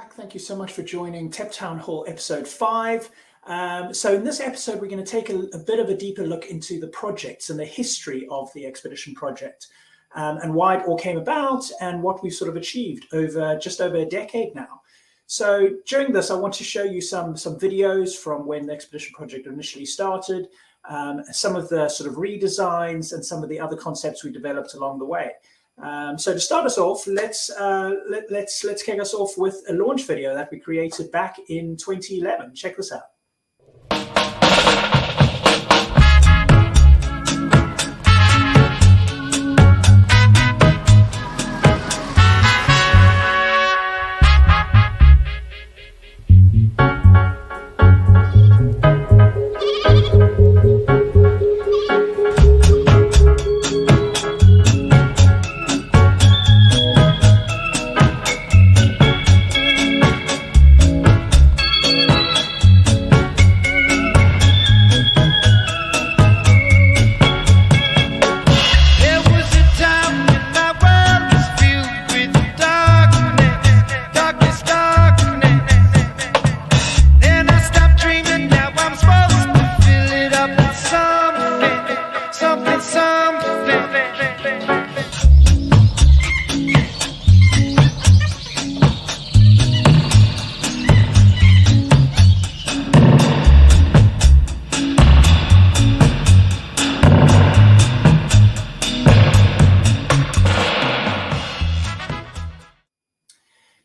back. Thank you so much for joining TEP Town Hall episode 5. So in this episode, we're going to take a bit of a deeper look into the projects and the history of the expedition project, and why it all came about and what we've sort of achieved over just over a decade now. So during this, I want to show you some videos from when the expedition project initially started, some of the sort of redesigns and some of the other concepts we developed along the way. So to start us off, let's kick us off with a launch video that we created back in 2011. Check this out.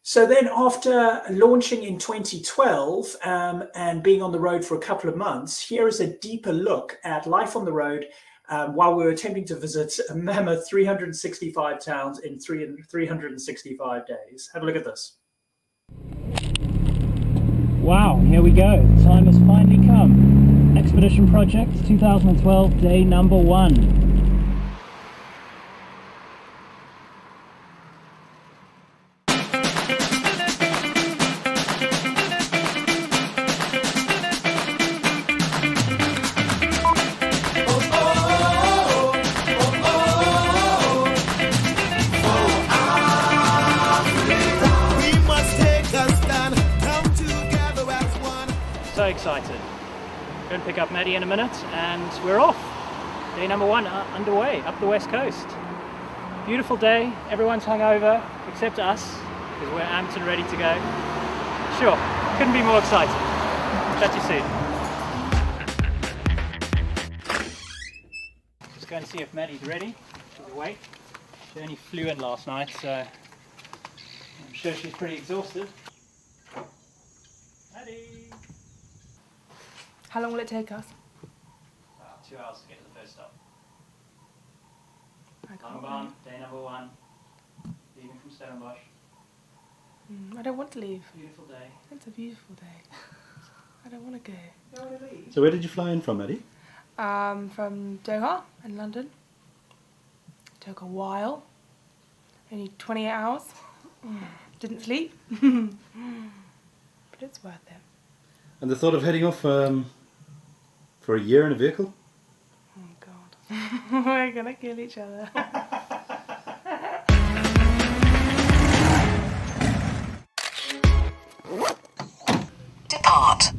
So then after launching in 2012 and being on the road for a couple of months, here is a deeper look at life on the road while we were attempting to visit a mammoth 365 towns in 365 days. Have a look at this. Wow, here we go. The time has finally come. Expedition Project 2012, day number 1. So excited. Go and pick up Maddie in a minute and we're off. Day number 1 underway up the west coast. Beautiful day, everyone's hungover except us because we're amped and ready to go. Sure, couldn't be more excited. Chat to you soon. Just go and see if Maddie's ready. She's awake. She only flew in last night, so I'm sure she's pretty exhausted. Maddie! How long will it take us? 2 hours to get to the first stop. Langbarn, day number 1. Leaving from Stellenbosch. I don't want to leave. Beautiful day. It's a beautiful day. I don't want to go. You don't want to leave? So where did you fly in from, Maddie? From Doha in London. Took a while. Only 28 hours. Didn't sleep. But it's worth it. And the thought of heading off for a year in a vehicle? Oh God. We're gonna kill each other. Depart.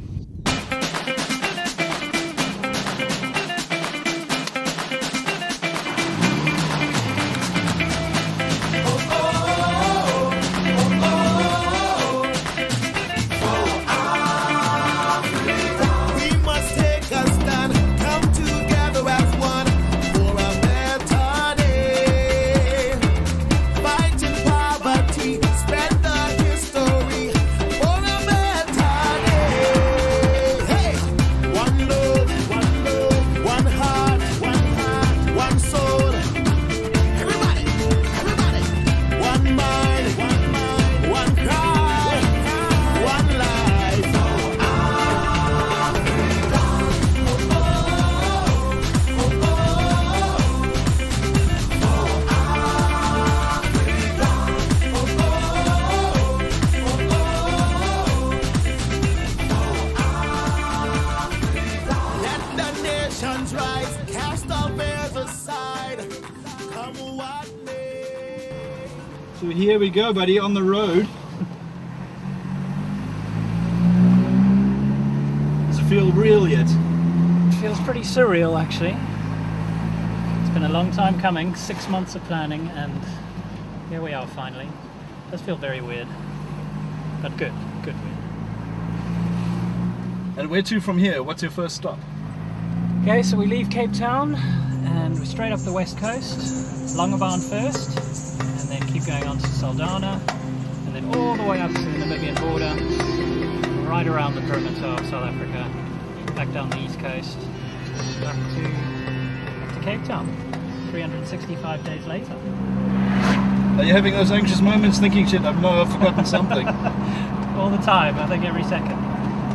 So here we go, buddy, on the road. feel real yet? It feels pretty surreal, actually. It's been a long time coming, 6 months of planning, and here we are finally. It does feel very weird, but good weird. And where to from here? What's your first stop? Okay, so we leave Cape Town and we're straight up the west coast, Longabaan first, and then keep going on to Saldanha, and then all the way up to the Namibian border, right around the perimeter of South Africa, back down the east coast, back to Cape Town, 365 days later. Are you having those anxious moments thinking, shit, I've forgotten something? All the time, I think every second.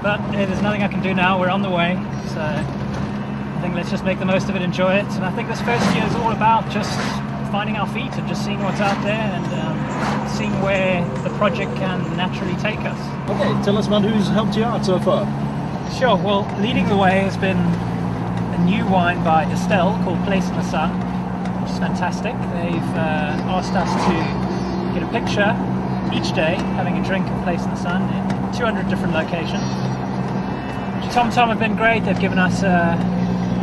But there's nothing I can do now, we're on the way, so I think let's just make the most of it, enjoy it. And I think this first year is all about just finding our feet and just seeing what's out there and seeing where the project can naturally take us. Okay, tell us about who's helped you out so far. Sure, well, leading the way has been a new wine by Estelle called Place in the Sun, which is fantastic. They've asked us to get a picture each day having a drink of Place in the Sun in 200 different locations. TomTom have been great. They've given us a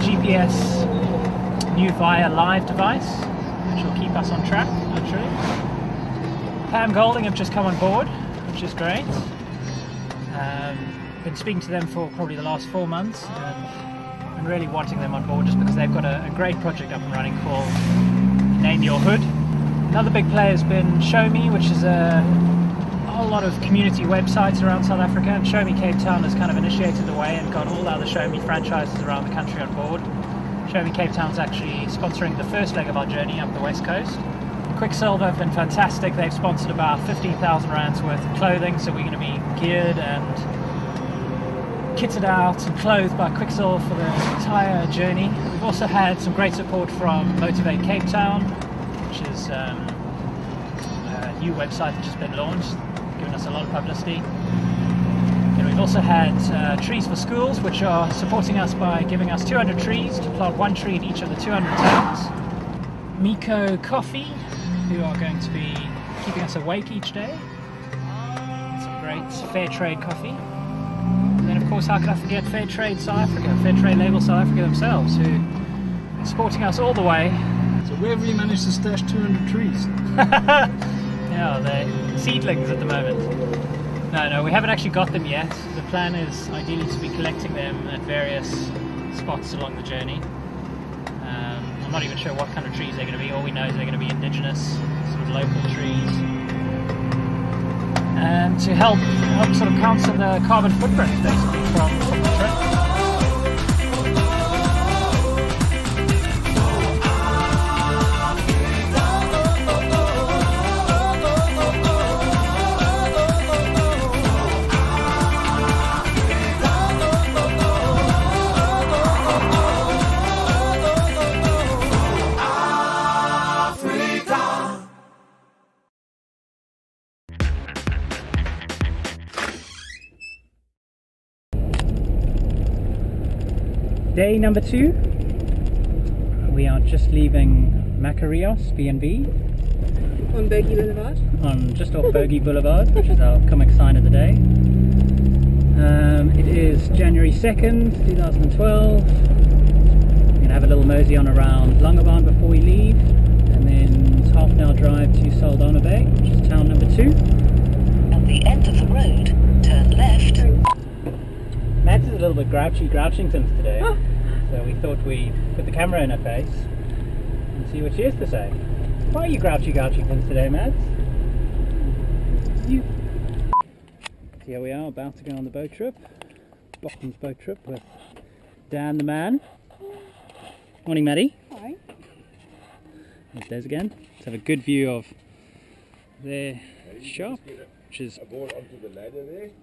GPS new via live device, which will keep us on track, literally. Pam Golding have just come on board, which is great. Been speaking to them for probably the last 4 months and really wanting them on board just because they've got a great project up and running called Name Your Hood. Another big player has been Show Me, which is a whole lot of community websites around South Africa, and Show Me Cape Town has kind of initiated the way and got all the other Show Me franchises around the country on board. Show Me Cape Town's actually sponsoring the first leg of our journey up the west coast. Quicksilver have been fantastic. They've sponsored about 15,000 rands worth of clothing, so we're going to be geared and kitted out and clothed by Quicksilver for the entire journey. We've also had some great support from Motivate Cape Town, which is a new website that's just been launched, giving us a lot of publicity. And we've also had Trees for Schools, which are supporting us by giving us 200 trees to plant 1 tree in each of the 200 towns. Miko Coffee, who are going to be keeping us awake each day. Some great fair trade coffee. And then of course, how could I forget Fair Trade South Africa, Fair Trade Label South Africa themselves, who are supporting us all the way. So where have you managed to stash 200 trees? Yeah, they're seedlings at the moment. No, we haven't actually got them yet. The plan is ideally to be collecting them at various spots along the journey. I'm not even sure what kind of trees they're going to be. All we know is they're going to be indigenous, sort of local trees. And to help sort of counter the carbon footprint, basically, from the trip. Day number 2. We are just leaving Macarios B&B On Bogey Boulevard. on just off Bogey Boulevard, which is our comic sign of the day. It is January 2nd, 2012. We're going to have a little mosey on around Longabaan before we leave, and then it's half an hour drive to Saldanha Bay, which is town number 2. At the end of the road, turn left. Mads is a little bit grouchingtons today, so we thought we'd put the camera in her face and see what she has to say. Why are you grouchingtons today, Mads? Here we are, about to go on the boat trip, Bottom's boat trip with Dan the man. Morning, Maddie. Hi. There's Des again. Let's have a good view of their shop, which is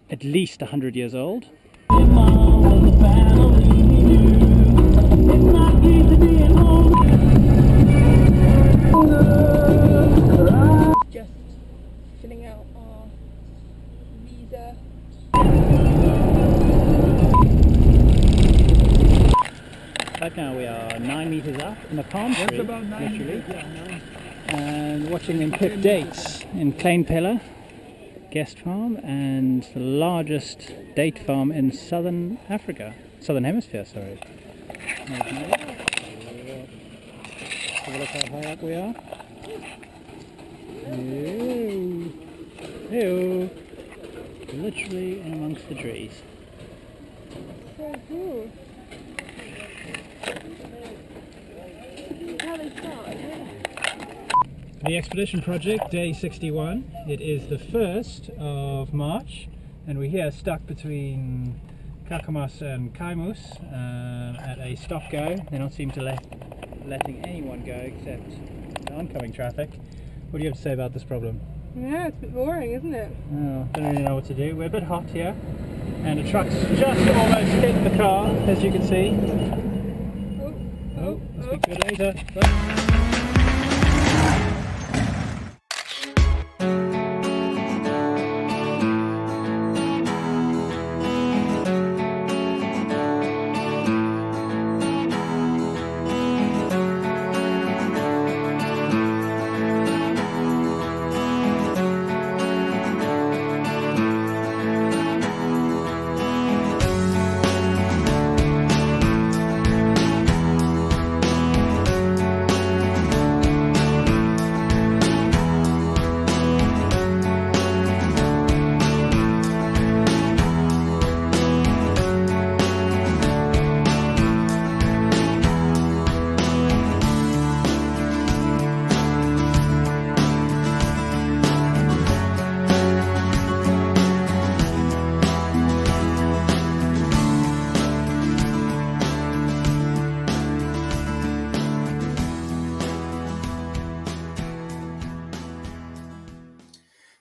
at least 100 years old. Just filling out our visa. Right now we are 9 meters up in a palm tree, literally, and watching them pick dates in Kleinpella guest farm and the largest date farm in southern Africa. Southern Hemisphere, sorry. Have a look how high up we are. Hey-oh. Literally in amongst the trees. So cool. How they start, The expedition project, day 61. It is the 1st of March, and we're here stuck between Kakamas and Kaimus at a stop-go. They don't seem to letting anyone go except the oncoming traffic. What do you have to say about this problem? Yeah, it's a bit boring, isn't it? Oh, don't really know what to do. We're a bit hot here, and the truck's just almost hit the car, as you can see. Oh, I'll speak to you later. Bye.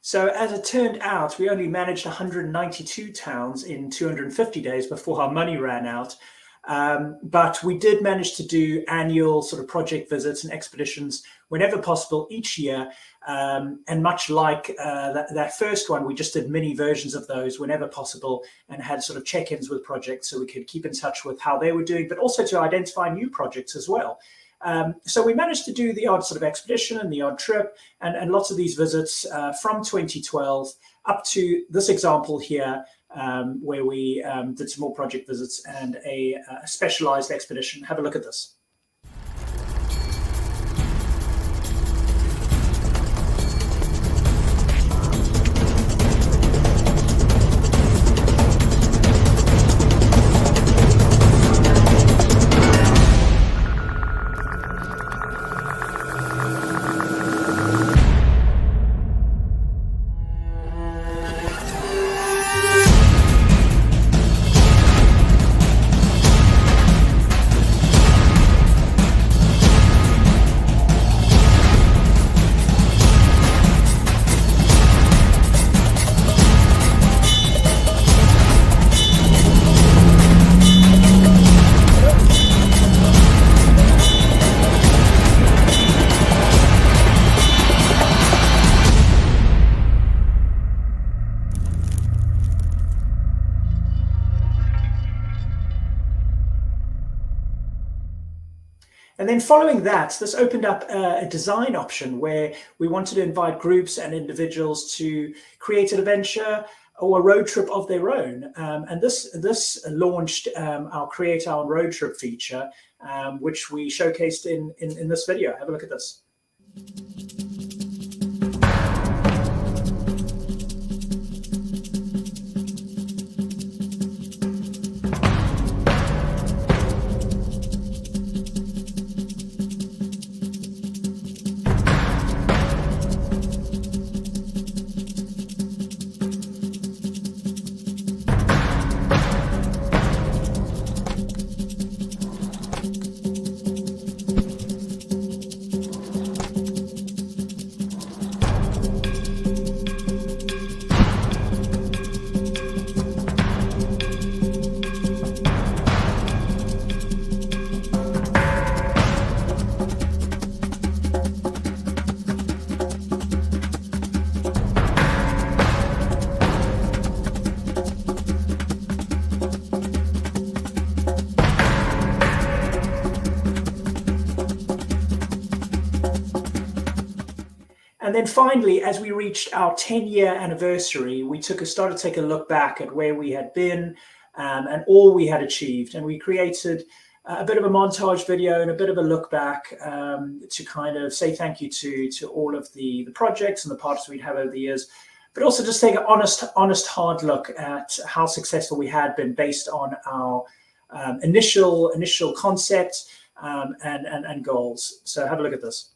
So as it turned out, we only managed 192 towns in 250 days before our money ran out. But we did manage to do annual sort of project visits and expeditions whenever possible each year. And much like that first one, we just did mini versions of those whenever possible and had sort of check-ins with projects so we could keep in touch with how they were doing, but also to identify new projects as well. So we managed to do the odd sort of expedition and the odd trip and lots of these visits from 2012 up to this example here, where we did some more project visits and a specialized expedition. Have a look at this. And then following that, this opened up a design option where we wanted to invite groups and individuals to create an adventure or a road trip of their own. And this launched our Create Our Own Road Trip feature, which we showcased in this video. Have a look at this. And then finally, as we reached our 10-year anniversary, we started to take a look back at where we had been, and all we had achieved. And we created a bit of a montage video and a bit of a look back to kind of say thank you to all of the projects and the partners we'd have over the years, but also just take an honest, hard look at how successful we had been based on our initial concept and goals. So have a look at this.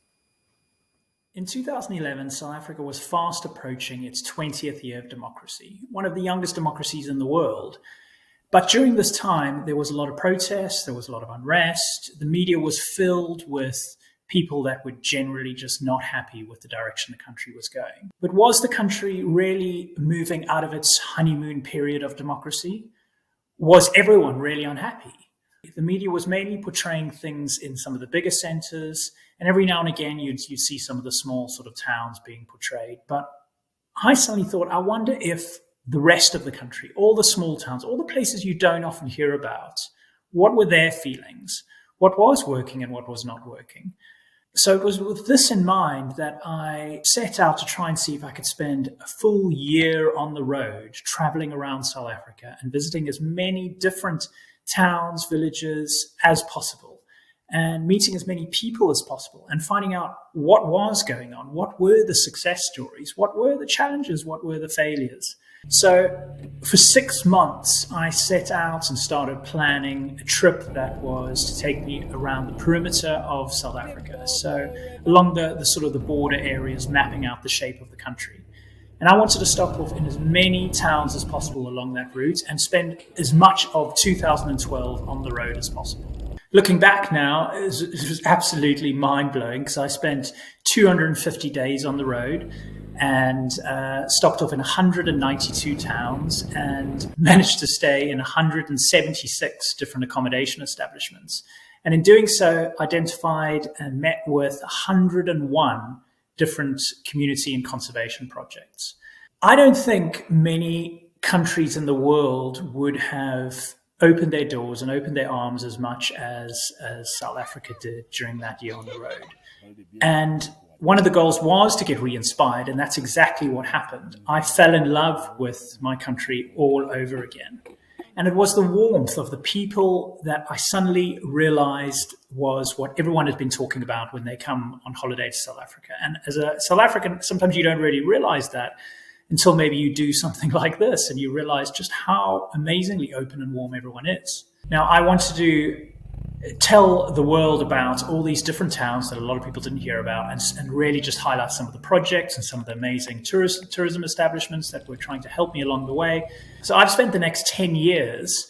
In 2011, South Africa was fast approaching its 20th year of democracy, one of the youngest democracies in the world. But during this time, there was a lot of protests, there was a lot of unrest. The media was filled with people that were generally just not happy with the direction the country was going. But was the country really moving out of its honeymoon period of democracy? Was everyone really unhappy? The media was mainly portraying things in some of the bigger centers, and every now and again you'd see some of the small sort of towns being portrayed. But I suddenly thought, I wonder if the rest of the country, all the small towns, all the places you don't often hear about, what were their feelings? What was working and what was not working? So it was with this in mind that I set out to try and see if I could spend a full year on the road, traveling around South Africa and visiting as many different towns, villages as possible, and meeting as many people as possible and finding out what was going on, what were the success stories, what were the challenges, what were the failures. So for 6 months, I set out and started planning a trip that was to take me around the perimeter of South Africa. So along the sort of the border areas, mapping out the shape of the country. And I wanted to stop off in as many towns as possible along that route and spend as much of 2012 on the road as possible. Looking back now, it was absolutely mind-blowing because I spent 250 days on the road and stopped off in 192 towns and managed to stay in 176 different accommodation establishments. And in doing so, identified and met with 101 different community and conservation projects. I don't think many countries in the world would have opened their doors and opened their arms as much as South Africa did during that year on the road. And one of the goals was to get re-inspired, and that's exactly what happened. I fell in love with my country all over again. And it was the warmth of the people that I suddenly realized was what everyone has been talking about when they come on holiday to South Africa. And as a South African, sometimes you don't really realize that until maybe you do something like this and you realize just how amazingly open and warm everyone is. Now, I wanted to tell the world about all these different towns that a lot of people didn't hear about and really just highlight some of the projects and some of the amazing tourism establishments that were trying to help me along the way. So I've spent the next 10 years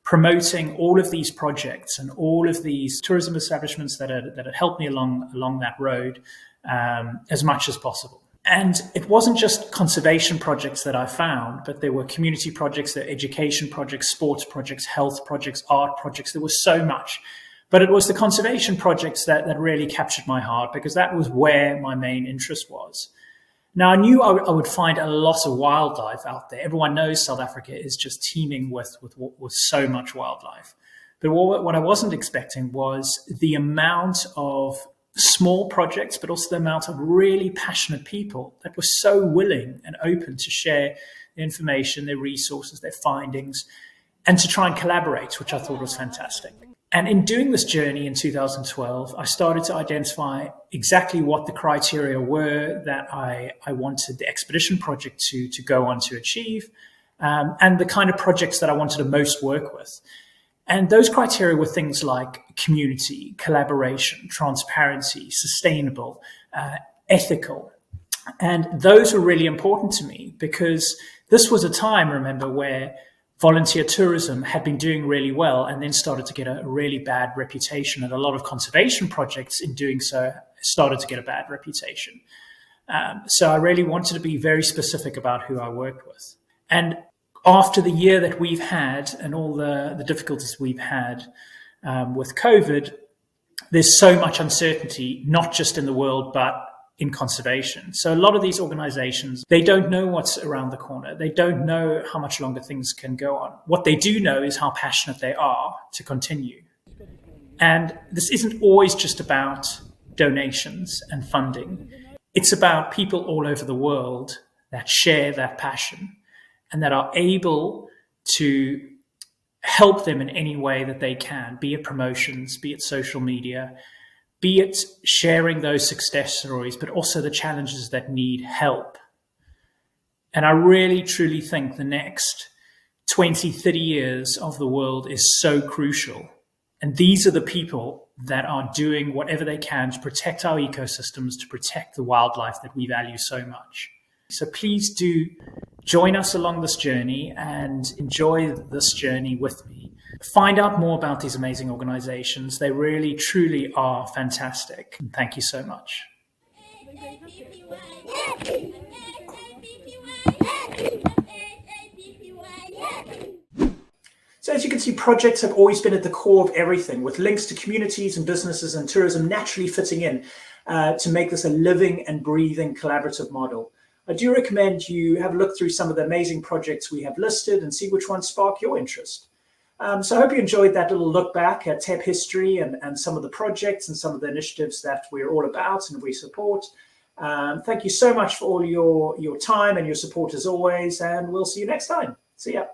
promoting all of these projects and all of these tourism establishments that had helped me along that road as much as possible. And it wasn't just conservation projects that I found, but there were community projects, there were education projects, sports projects, health projects, art projects. There was so much. But it was the conservation projects that really captured my heart because that was where my main interest was. Now, I knew I would find a lot of wildlife out there. Everyone knows South Africa is just teeming with so much wildlife. But what I wasn't expecting was the amount of small projects, but also the amount of really passionate people that were so willing and open to share their information, their resources, their findings, and to try and collaborate, which I thought was fantastic. And in doing this journey in 2012, I started to identify exactly what the criteria were that I wanted the expedition project to go on to achieve, and the kind of projects that I wanted to most work with. And those criteria were things like community, collaboration, transparency, sustainable, ethical. And those were really important to me because this was a time, remember, where volunteer tourism had been doing really well and then started to get a really bad reputation. And a lot of conservation projects in doing so started to get a bad reputation. So I really wanted to be very specific about who I worked with. And after the year that we've had and all the difficulties we've had with COVID, there's so much uncertainty, not just in the world, but in conservation. So a lot of these organizations, they don't know what's around the corner. They don't know how much longer things can go on. What they do know is how passionate they are to continue. And this isn't always just about donations and funding. It's about people all over the world that share that passion and that are able to help them in any way that they can, be it promotions, be it social media, be it sharing those success stories, but also the challenges that need help. And I really, truly think the next 20, 30 years of the world is so crucial. And these are the people that are doing whatever they can to protect our ecosystems, to protect the wildlife that we value so much. So please do join us along this journey and enjoy this journey with me. Find out more about these amazing organizations. They really, truly are fantastic. And thank you so much. So as you can see, projects have always been at the core of everything, with links to communities and businesses and tourism naturally fitting in to make this a living and breathing collaborative model. I do recommend you have a look through some of the amazing projects we have listed and see which ones spark your interest. So I hope you enjoyed that little look back at TEP history and some of the projects and some of the initiatives that we're all about and we support. Thank you so much for all your time and your support as always, and we'll see you next time. See ya.